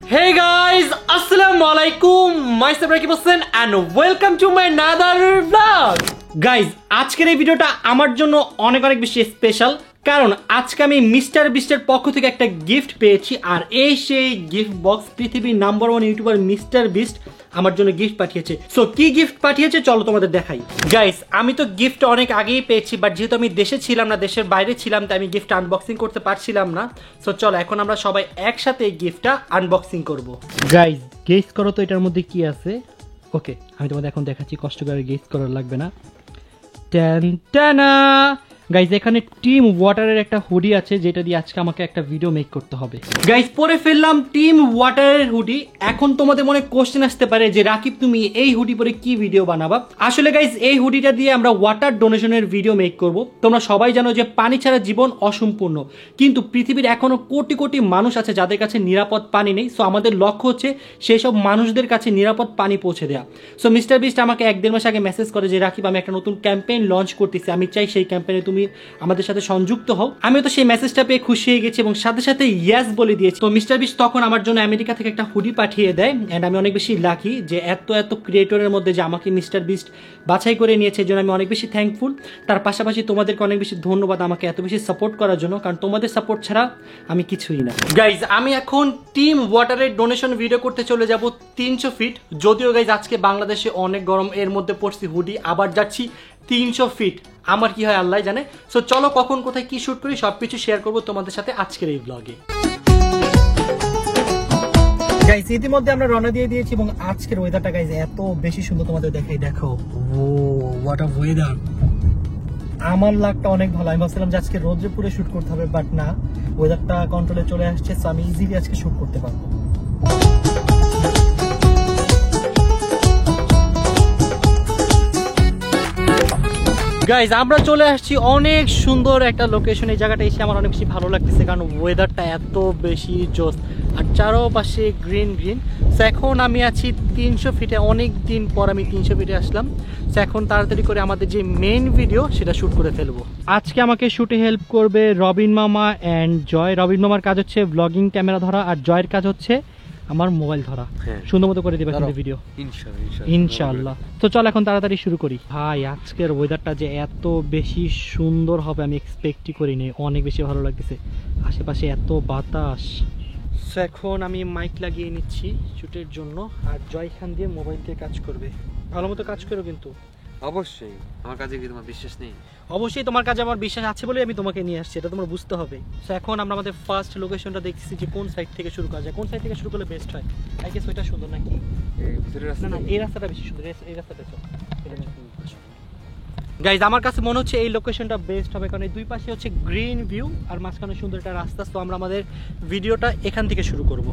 Hey guys, assalamu alaikum. Myself Rakib Hossain and welcome to my another vlog. Guys, আজকের এই ভিডিওটা আমার জন্য অনেক বেশি স্পেশাল কারণ আজকে আমি মিস্টার বিস্টের পক্ষ থেকে একটা গিফট পেয়েছি আর এই সেই গিফট বক্স পৃথিবীর নাম্বার 1 ইউটিউবার মিস্টার বিস্ট আমার জন্য গিফট পাঠিয়েছে। সো কি গিফট পাঠিয়েছে চলো তোমাদের দেখাই। গাইস, আমি তো গিফট অনেক আগেই পেয়েছি বাট যেহেতু আমি দেশে ছিলাম না, দেশের বাইরে ছিলাম, তাই আমি গিফট আনবক্সিং করতে পারছিলাম না। সো চলো এখন আমরা সবাই একসাথে এই গিফটটা আনবক্সিং করব। গাইস, গেস করো তো এটার মধ্যে কি আছে। ওকে, আমি তোমাদের এখন দেখাচ্ছি, কষ্ট করে গেস করার লাগবে না। টান টানা গাইজ, এখানে টিম ওয়াটারের একটা হুডি আছে যেটা দিয়ে আজকে আমাকে একটা ভিডিও মেক করতে হবে। গাইজ, পরে ফেললাম টিম ওয়াটারের হুডি। এখন তোমাদের মনে কোশ্চেন আসতে পারে যে রাকিব তুমি এই হুডি পরে কি ভিডিও বানাবা। আসলে গাইজ, এই হুডিটা দিয়ে আমরা ওয়াটার ডোনেশনের ভিডিও মেক করব। তোমরা সবাই জানো যে পানি ছাড়া জীবন অসম্পূর্ণ, কিন্তু পৃথিবীর এখনো কোটি কোটি মানুষ আছে যাদের কাছে নিরাপদ পানি নেই। সো আমাদের লক্ষ্য হচ্ছে সেই সব মানুষদের কাছে নিরাপদ পানি পৌঁছে দেওয়া। সো মিস্টার বিস্ট আমাকে 1-1.5 মাস আগে মেসেজ করে যে রাকিব আমি একটা নতুন ক্যাম্পেইন লঞ্চ করতেছি, আমি চাই সেই ক্যাম্পেইনে তুমি আমাদের সাথে সংযুক্ত হও। আমিও তো সেই মেসেজটা পেয়ে খুশি হয়ে গেছি এবং সাথে সাথে ইয়েস বলে দিয়েছি। তো মিস্টার বিস্ট তখন আমার জন্য আমেরিকা থেকে একটা হুডি পাঠিয়ে দেয় এন্ড আমি অনেক বেশি লাকি যে এত ক্রিয়েটরের মধ্যে যে আমাকে মিস্টার বিস্ট বাছাই করে নিয়েছে, এর জন্য আমি অনেক বেশি থ্যাঙ্কফুল। তার পাশাপাশি তোমাদেরকে অনেক বেশি ধন্যবাদ আমাকে এত বেশি সাপোর্ট করার জন্য, কারণ তোমাদের সাপোর্ট ছাড়া আমি কিছুই না। গাইজ, আমি এখন টিম ওয়াটারের ডোনেশন ভিডিও করতে চলে যাব 300 ফিট। যদিও গাইজ আজকে বাংলাদেশে অনেক গরম, এর মধ্যে পড়ছি হুডি, আবার যাচ্ছি 300 ফিট। আমার কি হয় আল্লাহ জানে। সো চলো কখন কোথায় কি শুট করি সবকিছু শেয়ার করবো তোমাদের সাথে আজকের এই ব্লগে। গাইস, ইতিমধ্যে আমরা রওনা দিয়ে দিয়েছি এবং আজকের ওয়েদারটা গাইস এত বেশি সুন্দর, তোমাদের দেখাই। দেখো, ও হোয়াট আ ওয়েদার। আমার লাগটা অনেক ভালো। আমি ভাবছিলাম যে আজকে রোদ্রে পুরো শুট করতে হবে, বাট না, ওয়েদারটা কন্ট্রোলে চলে আসছে। সো আমি ইজিলি আজকে শুট করতে পারবো। গাইজ, আমরা চলে আসছি অনেক সুন্দর একটা লোকেশন। এই জায়গাটা এসে আমার অনেক বেশি ভালো লাগতেছে কারণ ওয়েদারটা এত বেশি জোস আর চারপাশে গ্রিন। সো এখন আমি আছি 300 ফিটে। অনেক দিন পর আমি 300 ফিটে আসলাম। সো এখন তাড়াতাড়ি করে আমাদের যে মেইন ভিডিও সেটা শুট করে ফেলবো। আজকে আমাকে শুটে হেল্প করবে রবিন মামা অ্যান্ড জয়। রবিন মামার কাজ হচ্ছে ব্লগিং ক্যামেরা ধরা আর জয়ের কাজ হচ্ছে আমার মোবাইল ধরা। সুন্দর মতো করে দিবে কিন্তু ভিডিও ইনশাআল্লাহ। তো চল এখন তাড়াতাড়ি শুরু করি। ভাই, আজকের ওয়েদারটা যে এত বেশি সুন্দর হবে আমি এক্সপেক্টই করিনি। অনেক বেশি ভালো লাগতেছে, আশেপাশে এত বাতাস। এখন আমি মাইক লাগিয়ে নিচ্ছি শুটের জন্য আর জয় খান দিয়ে মোবাইল দিয়ে কাজ করবে। ভালো মতো কাজ করো কিন্তু। অবশ্যই, আমার কাজে কি তোমার বিশ্বাস নেই? অবশ্যই তোমার কাছে আমার বিশ্বাস আছে বলে আমি তোমাকে নিয়ে আসছি, এটা তোমার বুঝতে হবে। সো এখন আমরা আমাদের ফার্স্ট লোকেশনটা দেখতেছি যে কোন সাইড থেকে শুরু করা যায়, কোন সাইড থেকে শুরু করলে বেস্ট হয়। আই গেস ওইটা সুন্দর নাকি? এই ভিতরের রাস্তা না, এই রাস্তাটা বেশি সুন্দর। এই রাস্তাটা চল। গাইজ, আমার কাছে মনে হচ্ছে এই লোকেশনটা বেস্ট হবে কারণ এই দুই পাশে হচ্ছে গ্রিন ভিউ আর মাঝখানে সুন্দর একটা রাস্তা। তো আমরা আমাদের ভিডিওটা এখান থেকে শুরু করব।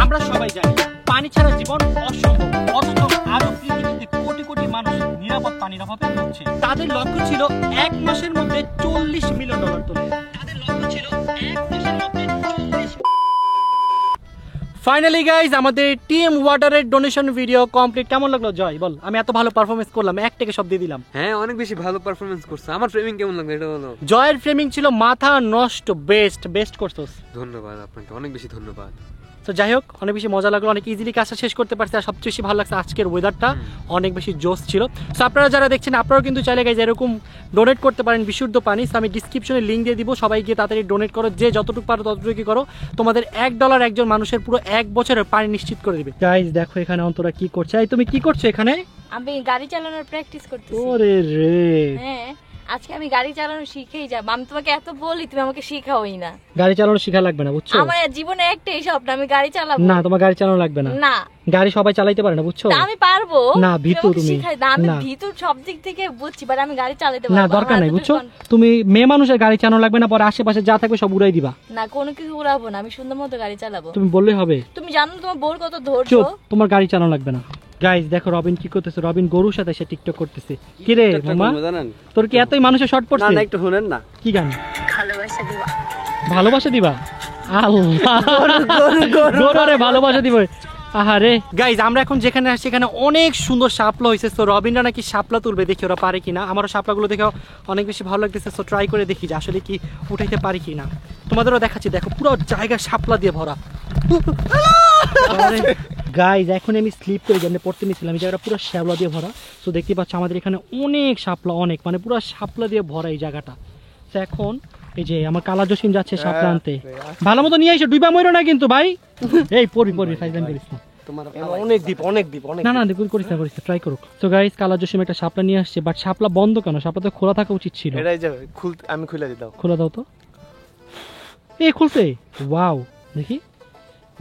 আমরা সবাই জানি পানি ছাড়া জীবন অসম্ভব, অথচ আরো পৃথিবীতে কোটি কোটি মানুষ নিরাপদ পানির অভাবে ভুগছে। তাদের লক্ষ্য ছিল 1 মাসের মধ্যে $40 মিলিয়ন তোলা। তাদের লক্ষ্য ছিল 1 মাসের মধ্যে 40। ফাইনালি গাইজ, আমাদের টিম ওয়াটারের ডোনেশন ভিডিও কমপ্লিট। কেমন লাগলো জয় বল? আমি এত ভালো পারফরমেন্স করলাম, এক থেকে সব দিয়ে দিলাম। হ্যাঁ, অনেক বেশি ভালো পারফরমেন্স করছো। আমার ফ্রেমিং কেমন লাগলো এটা বলো। জয়ের ফ্রেমিং ছিল মাথা নষ্ট, বেস্ট করছস। ধন্যবাদ আপনাকে, অনেক বেশি ধন্যবাদ। তো যাই হোক, অনেক বেশি মজা লাগলো, অনেক ইজিলি কাজটা শেষ করতে পারছি আর সবচেয়ে বেশি ভালো লাগছে আজকের ওয়েদারটা অনেক বেশি জোস ছিল। সো আপনারা যারা দেখছেন আপনারাও কিন্তু চাইলে গাইজ এরকম ডোনেট করতে পারেন বিশুদ্ধ পানি। সো আমি ডিসক্রিপশনে লিঙ্ক দিয়ে দিব, সবাই গিয়ে তাড়াতাড়ি ডোনেট করো, যে যতটুকু পারো ততটুকু করো। তোমাদের $1 একজন মানুষের পুরো 1 বছরের পানি নিশ্চিত করে দিবে। গাইজ দেখো এখানে অন্তরা কি করছে। এই তুমি কি করছো এখানে? আমি গাড়ি চালানোর প্র্যাকটিস করতেছি। ওরে রে, হ্যাঁ, আজকে আমি গাড়ি চালানো শিখেই যাব। আমি তোমাকে এত বলি, তুমি আমাকে শেখাওই না। গাড়ি চালানো শেখা লাগবে না, বুঝছো? আমার জীবনে একটাই স্বপ্ন, আমি গাড়ি চালাবো। না, তোমার গাড়ি চালানো লাগবে না। না, গাড়ি সবাই চালাইতে পারে না, বুঝছো? আমি পারবো। না, ভীতু তুমি। আমি ভীতু সব দিক থেকে বুঝছি, বাট আমি গাড়ি চালাতে পারবো না। দরকার নাই, বুঝছো? তুমি মেয়ে মানুষের গাড়ি চালানো লাগবে না, পরে আশেপাশে যা থাকবে সব উড়াই দিবা। না, কোনো কিছু উড়াবো না, আমি সুন্দর মতো গাড়ি চালাবো। তুমি বললেই হবে। তুমি জানো তোমার বোর কত ধৈর্য। চুপ, তোমার গাড়ি চালানো লাগবে না। গাইস দেখো রবিন কি করতেছে। রবিন গরুর সাথে সে টিকটক করতেছে। কি রে মামা, তোর কি এতই মানুষের শর্ট পড়ছে? না, একটু শুনেন না। কি গান? ভালোবাসা দিবা। ভালোবাসা দিবা? আল্লাহ, গরুরে ভালোবাসা দিবে। আহারে গাইজ আমরা এখন যেখানে আসছি এখানে অনেক সুন্দর শাপলা হয়েছে। তো রবিনরা নাকি শাপলা তুলবে, দেখি ওরা পারে কিনা। আমারও শাপলাগুলো দেখে অনেক বেশি ভালো লাগতেছে। তো ট্রাই করে দেখি যে আসলে কি উঠাইতে পারি কিনা। তোমাদেরও দেখাচ্ছি, দেখো পুরো জায়গা শাপলা দিয়ে ভরা। গাইজ এখন আমি স্লিপ করে যেমনি পড়তে নিয়েছিলাম, এই জায়গাটা পুরো শ্যাওলা দিয়ে ভরা। তো দেখতে পাচ্ছ আমাদের এখানে অনেক শাপলা, অনেক মানে পুরো শাপলা দিয়ে ভরা এই জায়গাটা। তো এখন এই যে আমার কালা জসিম যাচ্ছে শাপলা আনতে। ভালো মতো নিয়ে এসে ডুবা মরো না কিন্তু ভাই। এই পড়ি ফাইজান করিস না। অনেক দ্বীপ অনেক দ্বীপ অনেক না করিস না ট্রাই করুক। তো গাইস কালা জসিম একটা শাপলা নিয়ে আসছে, বাট শাপলা বন্ধ কেন? শাপলা তো খোলা থাকা উচিত ছিল। এটাই যাবে খুলতে, আমি খুলে দিতাম। খোলা দাও তো। এই খুলছে, ওয়াও দেখি,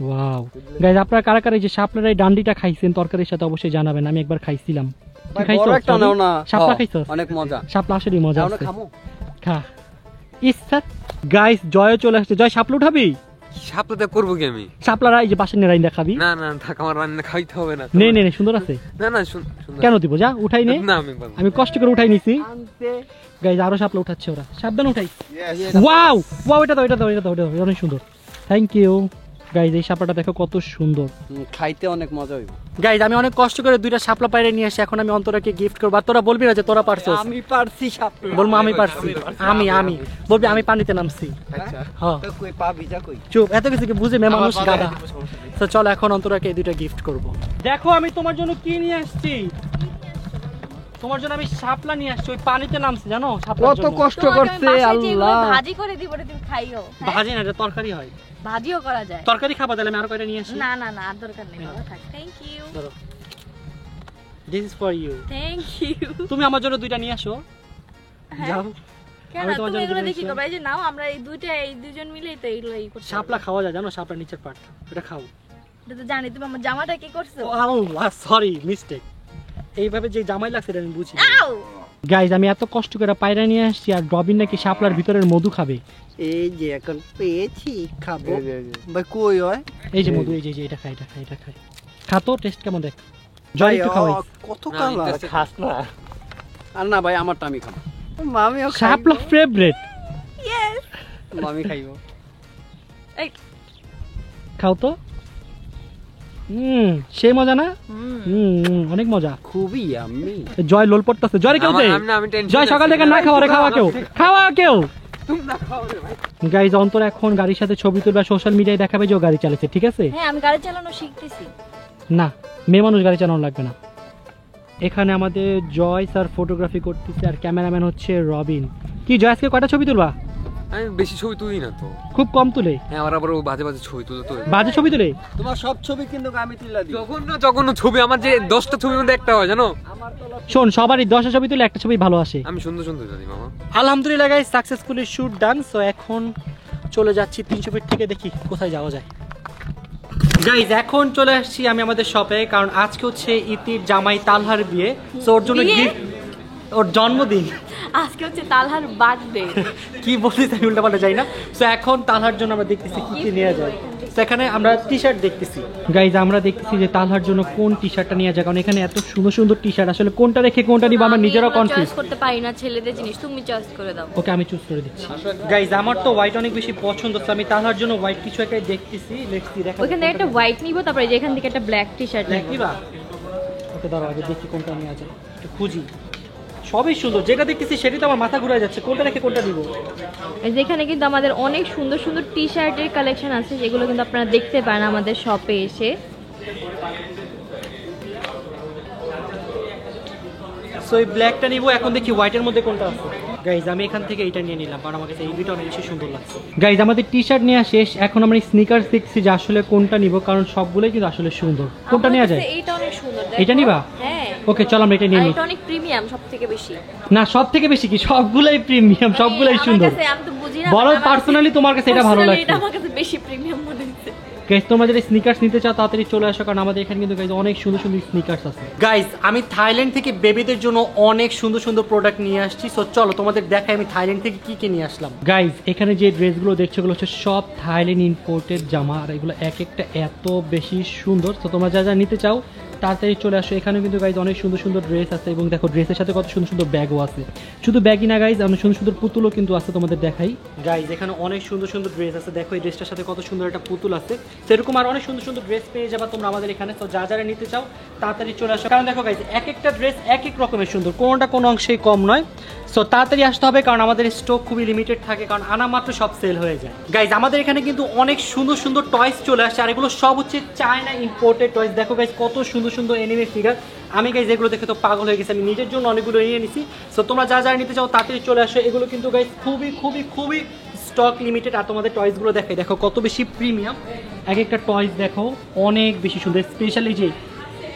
ওয়াও। গাইস আপনারা কারা কারা এই যে শাপলার এই ডান্ডিটা খাইছেন তরকারির সাথে অবশ্যই জানাবেন। আমি একবার খাইছিলাম। তুই খাইছো? শাপলা খাইছো? অনেক মজা। শাপলা আসলেই মজা আছে। খামু খা। ইচ্ছা। গাইস জয় চলে আসছে। জয় শাপলা উঠাবি? শাপলাতে করবো কি আমি? শাপলারা এই যে পাশে নেরাই দেখাবি। না থাক, আমার রান্না খাইতে হবে না। নে সুন্দর আছে। না সুন্দর। কেন দিব? যা উঠাই নে। না আমি পারবো। আমি কষ্ট করে উঠাই নিছি। গাইজ আরো শাপলা উঠাচ্ছে ওরা। সাবধান উঠাই। ওয়াও এটা দাও অনেক সুন্দর। Thank you. গাইজ এই শাপলাটা দেখো কত সুন্দর, খাইতে অনেক মজা হইব। গাইজ আমি অনেক কষ্ট করে দুইটা শাপলা পাইরে নিয়ে আসি। এখন আমি অন্তরাকে গিফট করব। আর তোরা বলবি না যে তোরা পারছিস। আমি পারছি শাপলা। বলবো আমি পারছি। আমি বলবি আমি পানিতে নামছি। আচ্ছা হ্যাঁ তো কই পাবি যা কই। চুপ, এত কিছু কি বুঝে মেয়ে মানুষ গাদা। তো চল এখন অন্তরাকে এই দুইটা গিফট করব। দেখো আমি তোমার জন্য কি নিয়ে আসছি। তোমার জন্য আমি শাপলা নিয়ে আসছি। ওই পানিতে নামছি জানো শাপলার কত জন্য। কষ্ট করছে আল্লাহ। ভাজি করে দিব, তুমি খাইও। হ্যাঁ? ভাজি না, এটা তরকারি হয়। ভাজিও করা যায়। তরকারি খাবা তাহলে আমি আরো কয়টা নিয়ে আসি। না আর দরকার নেই বাবা, থাক। Thank you. This is for you. Thank you. তুমি আমার জন্য দুইটা নিয়ে আসো। যাও। কেন আমি তোমার তুমি জন্য এগুলো দুটো দেখি নিয়েছিলাম। করবে? এই যে নাও, আমরা এই দুজন মিলেই তো এগুলোই করছি। শাপলা খাওয়া যায় জানো, শাপলা নিচের পার্ট। এটা খাও। এটা তো জানি। তুমি আমার জামাটা কি করছো? আল্লাহ সরি মিস্টেক। এইভাবে যে জামাই লাগছে এটা আমি বুঝি। আউ! গাইজ আমি এত কষ্ট করে পায়রা নিয়ে আসছি আর রবিন নাকি শাপলার ভিতরের মধু খাবে। এই যে এখন পেয়েছি খাবো। ভাই কই হয়? এই যে মধু, এই যে এটা খাই খা তো, টেস্ট কেমন দেখ। জয় একটু খাওয়াই। কত না, কালা interested খাস না। আর না ভাই আমারটা আমি খাবো। মামিও শাপলা ফেভারিট। ইয়েস। মামি খাইবো। এই খাও তো। সেই মজা না? অনেক মজা। খুবই আমি জয় লোল পড়তেছে। জয় কেউ দে। আমি টেনশন। জয় সকাল থেকে না খাওয়া রে, খাওয়া কেউ। তুমি না খাও রে ভাই। গাইজ অন্তর এখন গাড়ির সাথে ছবি তুলবে, সোশ্যাল মিডিয়ায় দেখাবে যে ও গাড়ি চালাচ্ছে, ঠিক আছে? হ্যাঁ, আমি গাড়ি চালানো শিখতেছি। না, মেয়ে মানুষ গাড়ি চালানো লাগবে না। এখানে আমাদের জয় স্যার ফটোগ্রাফি করতেছে আর ক্যামেরাম্যান হচ্ছে রবিন। কি জয় আজকে কয়টা ছবি তুলবা? আমি বেশি ছবি তুলি না তো। খুব কম তুলে। হ্যাঁ, আর আবার ও বাজে ছবি তুলে তো। বাজে ছবি তুলে? তোমার সব ছবি কিন্তু আমি তুলে দিই। যখন ছবি আমার যে 10টা ছবির মধ্যে একটা হয় জানো। শোন, সবারই 10টা ছবি তুলে একটা ছবি ভালো আসে। আমি সুন্দর জানি মামা। আলহামদুলিল্লাহ গাইস, সাকসেসফুলি শুট ডান। সো এখন চলে যাচ্ছি 300 ফিট থেকে, দেখি কোথায় যাওয়া যায়। গাইস এখন চলে আসছি আমি আমাদের শপে, কারণ আজকে হচ্ছে ইতির জামাই তালহার বিয়ে। সো ওর জন্য বিয়ে? গিফট, ওর জন্মদিন। আজকে হচ্ছে তালহার বার্থডে। কি বলছিস আমি উল্টাপাল্টা যাই না। সো এখন তালহার জন্য আমরা দেখতেছি কি কি নেওয়া যায়। সেখানে আমরা টি শার্ট দেখতেছি। গাইজ আমরা দেখতেছি যে তালহার জন্য কোন টি শার্টটা নেওয়া যায়, কারণ এখানে এত সুন্দর সুন্দর টি শার্ট, আসলে কোনটা রেখে কোনটা নিব আমরা নিজেরাও কনফিউজ। চয়েস করতে পারি না ছেলেদের জিনিস, তুমি চয়েস করে দাও। ওকে আমি চুজ করে দিচ্ছি। গাইজ আমার তো হোয়াইট অনেক বেশি পছন্দ, তো আমি তালহার জন্য হোয়াইট কিছু একটা দেখতেছি। দেখা ওখান থেকে একটা হোয়াইট নিব, তারপরে যে এখান থেকে একটা ব্ল্যাক টি শার্ট ব্ল্যাক নিব। নিবা? ওকে দাঁড়াও আগে দেখি কোনটা নেওয়া যায়, একটু খুঁজি। সবই সুন্দর, যেটা দেখতেছি সেটাই তো আমার মাথা ঘুরে যাচ্ছে, কোনটা রেখে কোনটা দিব। যেখানে কিন্তু আমাদের অনেক সুন্দর সুন্দর টি শার্টের কালেকশন আছে, যেগুলো কিন্তু আপনারা দেখতে পারেন আমাদের শপে এসে। সো এই ব্ল্যাকটা নিব, এখন দেখি হোয়াইটের মধ্যে কোনটা আছে। গাইজ আমি এখান থেকে এইটা নিয়ে নিলাম, কারণ আমার কাছে এই দুটো অনেক বেশি সুন্দর লাগছে। গাইজ আমাদের টি শার্ট নেওয়া শেষ, এখন আমরা স্নিকার্স দেখছি যে আসলে কোনটা নিব, কারণ সবগুলোই কিন্তু আসলে সুন্দর। কোনটা নেওয়া যায়? এইটা অনেক সুন্দর, এটা নিবা? হ্যাঁ। ওকে চল আমরা এটা নিয়ে নিই। এটা অনেক প্রিমিয়াম, সবথেকে বেশি। না সব থেকে বেশি কি, সবগুলাই প্রিমিয়াম, সবগুলাই সুন্দর। আমি তো বুঝি না, বলো পার্সোনালি তোমার কাছে এটা ভালো লাগছে? এটা আমার কাছে বেশি প্রিমিয়াম মনে হচ্ছে। গাইজ তোমরা যদি স্নিকার্স নিতে চাও তাড়াতাড়ি চলে আসো, কারণ আমাদের এখানে কিন্তু গাইজ অনেক সুন্দর সুন্দর স্নিকার্স আছে। গাইজ আমি থাইল্যান্ড থেকে বেবিদের জন্য অনেক সুন্দর সুন্দর প্রোডাক্ট নিয়ে আসছি। সো চলো তোমাদের দেখাই আমি থাইল্যান্ড থেকে কি কি নিয়ে আসলাম। গাইজ এখানে যে ড্রেসগুলো দেখছো এগুলো হচ্ছে সব থাইল্যান্ড ইম্পোর্টেড জামা, আর এগুলো এক একটা এত বেশি সুন্দর। তো তোমরা যা যা নিতে চাও তাড়াতাড়ি চলে আসো। এখানে কিন্তু গাইজ অনেক সুন্দর সুন্দর ড্রেস আছে এবং দেখো ড্রেসের সাথে কত সুন্দর সুন্দর ব্যাগও আছে। শুধু ব্যাগই না গাইজ, অনেক সুন্দর সুন্দর পুতুলও কিন্তু আছে, তোমাদের দেখাই। গাইজ এখানে অনেক সুন্দর সুন্দর ড্রেস আছে, দেখো এই ড্রেসটার সাথে কত সুন্দর একটা পুতুল আছে। সেরকম আর অনেক সুন্দর সুন্দর ড্রেস পেয়ে যাবা তোমরা আমাদের এখানে। তো যা যারা নিতে চাও তাড়াতাড়ি চলে আসো, কারণ দেখো গাইজ এক একটা ড্রেস এক এক রকমের সুন্দর, কোনোটা কোনো অংশেই কম নয়। সো তাড়াতাড়ি আসতে হবে, কারণ আমাদের স্টক খুবই লিমিটেড থাকে, কারণ আনা মাত্র সব সেল হয়ে যায়। গাইজ আমাদের এখানে কিন্তু অনেক সুন্দর সুন্দর টয়স চলে আসছে, আর এগুলো সব হচ্ছে চায়না ইম্পোর্টেড টয়স। দেখো গাইজ কত সুন্দর সুন্দর এনিমে ফিগার। আমি গাইজ এগুলো দেখে তো পাগল হয়ে গেছি, আমি নিজের জন্য অনেকগুলো নিয়ে নিছি। সো তোমরা যা যা নিতে চাও তাড়াতাড়ি চলে আসো। এগুলো কিন্তু গাইজ খুবই খুবই খুবই স্টক লিমিটেড। আর তোমাদের টয়সগুলো দেখাই, দেখো কত বেশি প্রিমিয়াম। এক একটা টয়স দেখো অনেক বেশি সুন্দর, স্পেশালি যে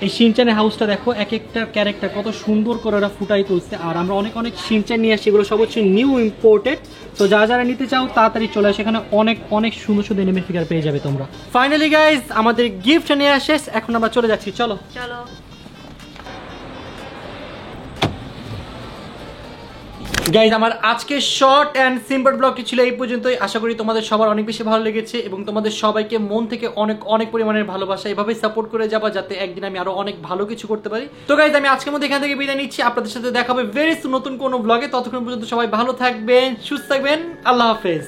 এই শিনচানের হাউসটা দেখো, এক একটা ক্যারেক্টার কত সুন্দর করে ওরা ফুটাই তুলছে। আর আমরা অনেক অনেক শিনচান নিয়ে আসছি, এগুলো সব হচ্ছে নিউ ইম্পোর্টেড। তো যারা যারা নিতে চাও তাড়াতাড়ি চলে আসে, এখানে অনেক অনেক সুন্দর সুন্দর এনিমে ফিগার পেয়ে যাবে তোমরা। ফাইনালি গাইজ আমাদের গিফট নিয়ে আসে, এখন আমরা চলে যাচ্ছি, চলো চলো। গাইজ আমার আজকে শর্ট অ্যান্ড সিম্পল ব্লগটি ছিল এই পর্যন্তই। আশা করি তোমাদের সবার অনেক বেশি ভালো লেগেছে এবং তোমাদের সবাইকে মন থেকে অনেক অনেক পরিমাণের ভালোবাসা, এভাবেই সাপোর্ট করে যাবা যাতে একদিন আমি আরো অনেক ভালো কিছু করতে পারি। তো গাইজ আমি আজকের মধ্যে এখান থেকে বিদায় নিচ্ছি, আপনাদের সাথে দেখা হবে ভেরি সুন নতুন কোনো ব্লগে। ততক্ষণ পর্যন্ত সবাই ভালো থাকবেন, সুস্থ থাকবেন, আল্লাহ হাফেজ।